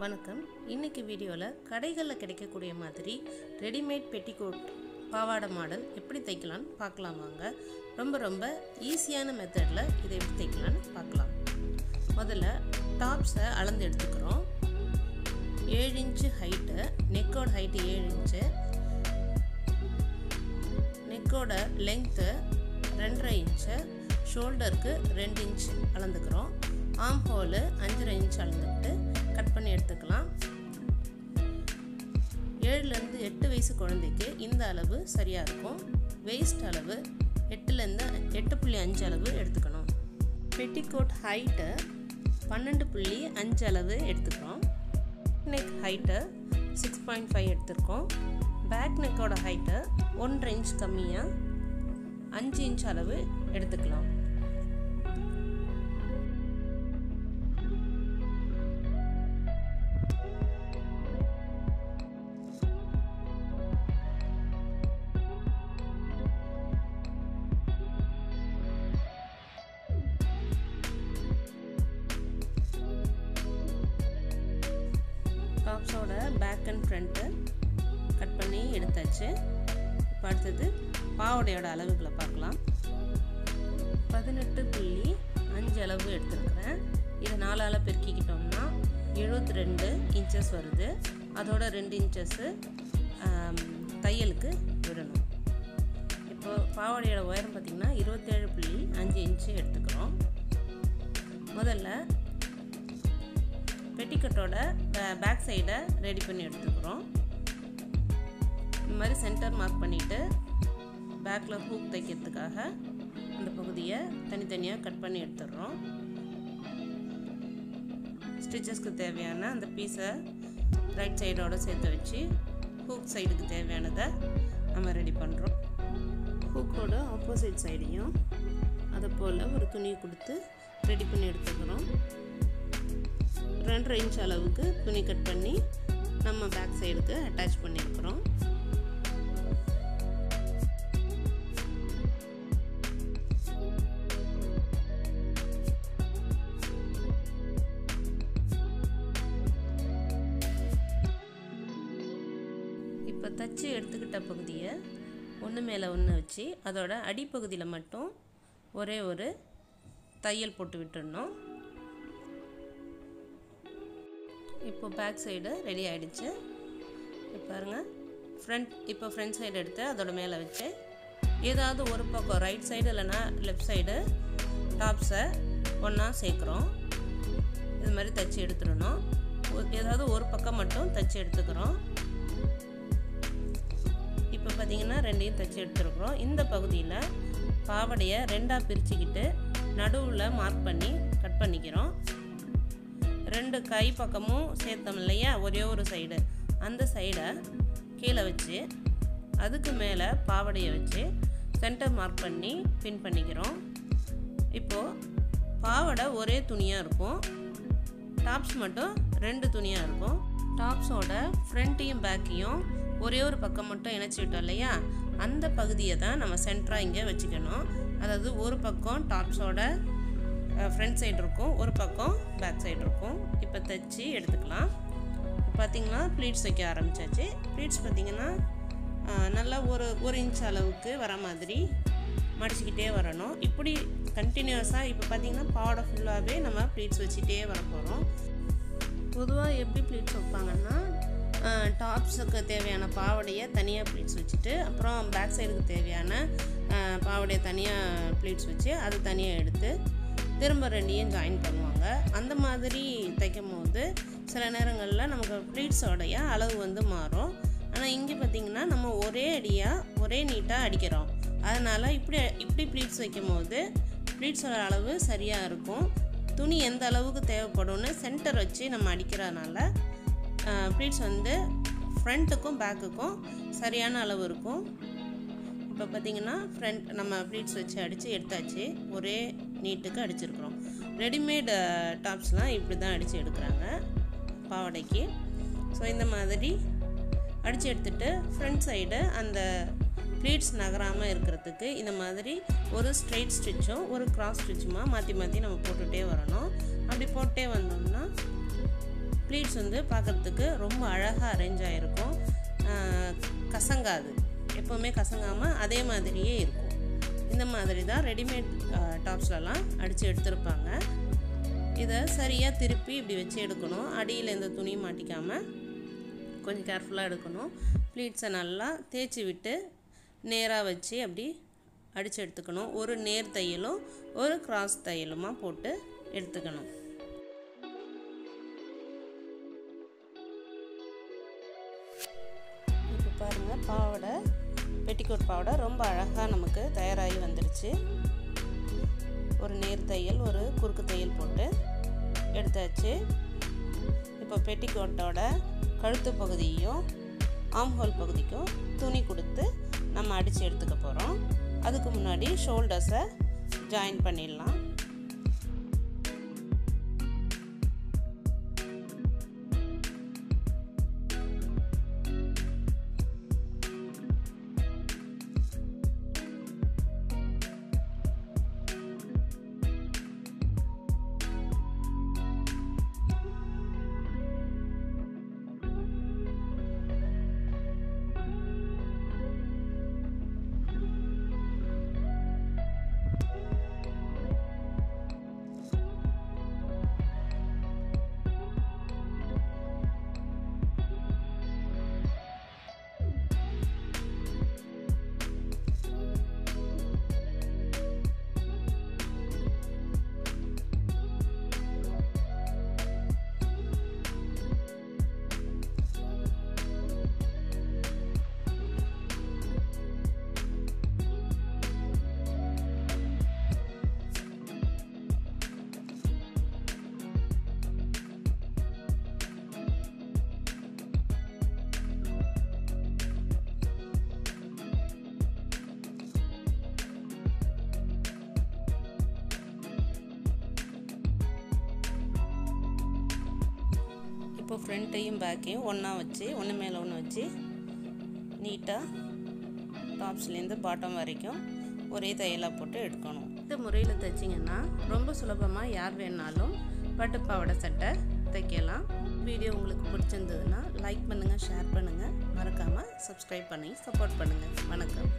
வணக்கம். இன்னைக்கு வீடியோவில் கடைகளில் கிடைக்கக்கூடிய மாதிரி ரெடிமேட் பெட்டிகோட் பாவாடை மாடல் எப்படி தைக்கலான்னு பார்க்கலாம் வாங்க. ரொம்ப ஈஸியான மெத்தடில் இதை எப்படி தைக்கலான்னு பார்க்கலாம். முதல்ல டாப்ஸை அளந்து எடுத்துக்கிறோம். 7 இன்ச்சு ஹைட்டு, நெக்கோட ஹைட்டு 7 இன்ச்சு, நெக்கோட லெங்க்த்து 2.5 இன்ச்சு, ஷோல்டருக்கு 2 இன்ச் அளந்துக்கிறோம். ஆம் ஹோலு 5.5 இன்ச் அளந்துக்கிட்டு கட் பண்ணி எடுத்துக்கலாம். 7லேருந்து 8 வயசு குழந்தைக்கு இந்த அளவு சரியாக இருக்கும். வெயிஸ்ட் அளவு 8லேருந்து 8.5 அளவு எடுத்துக்கணும். பெட்டிகோட் ஹைட்டு 12.5 அளவு எடுத்துக்கிறோம். நெக் ஹைட்டு 6.5 எடுத்துருக்கோம். பேக் நெக்கோட ஹைட்டு 1.5 இன்ச் கம்மியாக 5 இன்ச் அளவு எடுத்துக்கலாம். டாப்ஸோட பேக் அண்ட் ஃப்ரண்ட்டு கட் பண்ணி எடுத்தாச்சு. இப்போ அடுத்தது பாவாடையோட அளவுகளை பார்க்கலாம். 18.5 அளவு எடுத்துருக்கிறேன். இதை 4ஆல் பெருக்கிக்கிட்டோம்னா 72 இன்ச்சஸ் வருது. அதோட 2 இன்ச்சஸ்ஸு தையலுக்கு விடணும். இப்போ பாவாடையோட உயரம் பார்த்திங்கன்னா 27.5 இன்ச்சு எடுத்துக்கிறோம். முதல்ல பெட்டிக்கட்டோட பேக் சைடை ரெடி பண்ணி எடுத்துக்கிறோம். இந்த மாதிரி சென்டர் மார்க் பண்ணிவிட்டு பேக்கில் ஹூக் தைக்கிறதுக்காக அந்த பகுதியை தனித்தனியாக கட் பண்ணி எடுத்துடுறோம். ஸ்டிச்சஸ்க்கு தேவையான அந்த பீஸை ரைட் சைடோடு சேர்த்து வச்சு ஹூக் சைடுக்கு தேவையானதை நம்ம ரெடி பண்ணுறோம். ஹூக்கோட ஆப்போசிட் சைடையும் அதை போல் ஒரு துணியை கொடுத்து ரெடி பண்ணி எடுத்துக்கிறோம். 2.5 இன்ச் அளவுக்கு துணி கட் பண்ணி நம்ம பேக் சைடுக்கு அட்டாச் பண்ணியிருக்கிறோம். இப்போ தச்சு எடுத்துக்கிட்ட பகுதியை ஒன்று மேலே ஒன்று வச்சு அதோட அடிப்பகுதியில் மட்டும் ஒரே ஒரு தையல் போட்டு விட்டுடணும். இப்போ பேக் சைடு ரெடி ஆகிடுச்சு. இப்போ பாருங்கள், ஃப்ரண்ட் சைடு எடுத்து அதோட மேலே வச்சு ஏதாவது ஒரு பக்கம் ரைட் சைடு இல்லைனா லெஃப்ட் சைடு டாப்ஸை ஒன்றா சேர்க்குறோம். இது மாதிரி தைச்சி எடுத்துடணும். ஏதாவது ஒரு பக்கம் மட்டும் தைச்சி எடுத்துக்கிறோம். இப்போ பார்த்திங்கன்னா 2ஐயும் தைச்சி எடுத்துருக்குறோம். இந்த பகுதியில் பாவாடையை 2ஆக பிரிச்சுக்கிட்டு நடுவில் மார்க் பண்ணி கட் பண்ணிக்கிறோம். 2 கை பக்கமும் சேர்த்தோம் இல்லையா, ஒரே ஒரு சைடு, அந்த சைடை கீழே வச்சு அதுக்கு மேலே பாவாடையை வச்சு சென்டர் மார்க் பண்ணி பின் பண்ணிக்கிறோம். இப்போது பாவாடை ஒரே துணியாக இருக்கும், டாப்ஸ் மட்டும் 2 துணியாக இருக்கும். டாப்ஸோட ஃப்ரண்ட்டையும் பேக்கையும் ஒரே ஒரு பக்கம் மட்டும் இணைச்சி விட்டோம் இல்லையா, அந்த பகுதியை தான் நம்ம சென்டராக இங்கே வச்சுக்கணும். அதாவது ஒரு பக்கம் டாப்ஸோட ஃப்ரண்ட் சைடு இருக்கும், ஒரு பக்கம் பேக் சைடு இருக்கும். இப்போ தைச்சி எடுத்துக்கலாம். பார்த்திங்கன்னா ப்ளீட்ஸ் வைக்க ஆரம்பித்தாச்சு. ப்ளீட்ஸ் பார்த்திங்கன்னா நல்லா ஒரு இன்ச் அளவுக்கு வர மாதிரி மடிச்சுக்கிட்டே வரணும். இப்படி கண்டினியூஸாக இப்போ பார்த்திங்கன்னா பாவாடை ஃபுல்லாகவே நம்ம ப்ளீட்ஸ் வச்சுட்டே வர போகிறோம். பொதுவாக எப்படி ப்ளீட்ஸ் வைப்பாங்கன்னா, டாப்ஸுக்கு தேவையான பாவாடையை தனியாக ப்ளீட்ஸ் வச்சுட்டு அப்புறம் பேக் சைடுக்கு தேவையான பாவாடையை தனியாக ப்ளீட்ஸ் வச்சு அது தனியாக எடுத்து திரும்ப 2ஐயும் ஜாயின் பண்ணுவாங்க. அந்த மாதிரி தைக்கும் போது சில நேரங்களில் நமக்கு ப்ளீட்ஸோடைய அளவு வந்து மாறும். ஆனால் இங்கே பார்த்திங்கன்னா நம்ம ஒரே அடியாக ஒரே நீட்டாக அடிக்கிறோம். அதனால் இப்படி ப்ளீட்ஸ் வைக்கும் போது ப்ளீட்ஸோட அளவு சரியாக இருக்கும். துணி எந்த அளவுக்கு தேவைப்படும்னு சென்டர் வச்சு நம்ம அடிக்கிறதுனால ப்ளீட்ஸ் வந்து ஃப்ரண்ட்டுக்கும் பேக்குக்கும் சரியான அளவு இருக்கும். இப்போ பார்த்திங்கன்னா நம்ம ப்ளீட்ஸ் வச்சு அடித்து எடுத்தாச்சு. ஒரே நீட்டுக்கு அடிச்சிருக்கிறோம். ரெடிமேட் டாப்ஸ்லாம் இப்படி தான் அடித்து எடுக்கிறாங்க பாவாடைக்கு. ஸோ இந்த மாதிரி அடித்து எடுத்துகிட்டு ஃப்ரண்ட் சைடு அந்த ப்ளீட்ஸ் நகராமல் இருக்கிறதுக்கு இந்த மாதிரி ஒரு ஸ்ட்ரெயிட் ஸ்டிச்சும் ஒரு கிராஸ் ஸ்டிச்சுமாக மாற்றி நம்ம போட்டுகிட்டே வரணும். அப்படி போட்டே வந்தோம்னா ப்ளீட்ஸ் வந்து பார்க்குறதுக்கு ரொம்ப அழகாக அரேஞ்ச் ஆகிருக்கும், கசங்காது, எப்போவுமே கசங்காமல் அதே மாதிரியே இருக்கும். இந்த மாதிரி தான் ரெடிமேட் டாப்ஸ்லலாம் அடித்து எடுத்துருப்பாங்க. இதை சரியாக திருப்பி இப்படி வச்சு எடுக்கணும். அடியில் எந்த துணியும் மாட்டிக்காமல் கொஞ்சம் கேர்ஃபுல்லாக எடுக்கணும். ப்ளீட்ஸை நல்லா தேய்ச்சி விட்டு நேராக வச்சு அப்படி அடித்து எடுத்துக்கணும். ஒரு நேர் தையலும் ஒரு கிராஸ் தையலுமா போட்டு எடுத்துக்கணும். இப்போ பாருங்கள், பாவாடை பெட்டிக்கோட் பாவாடை ரொம்ப அழகாக நமக்கு தயாராகி வந்துடுச்சு. ஒரு நேர் தையல் ஒரு குறுக்கு தையல் போட்டு எடுத்தாச்சு. இப்போ பெட்டிக்கோட்டோட கழுத்து பகுதியும் ஆம்ஹோல் பகுதிக்கும் துணி கொடுத்து நம்ம அடித்து எடுத்துக்க போகிறோம். அதுக்கு முன்னாடி ஷோல்டர்ஸை ஜாயின் பண்ணிடலாம். இப்போ ஃப்ரண்ட்டையும் பேக்கையும் ஒன்றா வச்சு ஒன்று மேலே ஒன்று வச்சு நீட்டாக டாப்ஸ்லேருந்து பாட்டம் வரைக்கும் ஒரே தையலாக போட்டு எடுக்கணும். இந்த முறையில் தைச்சிங்கன்னா ரொம்ப சுலபமாக யார் வேணாலும் பட்டு பாவாடை சட்டை தைக்கலாம். வீடியோ உங்களுக்கு பிடிச்சிருந்ததுன்னா லைக் பண்ணுங்கள், ஷேர் பண்ணுங்கள், மறக்காமல் சப்ஸ்கிரைப் பண்ணி சப்போர்ட் பண்ணுங்கள். வணக்கம்.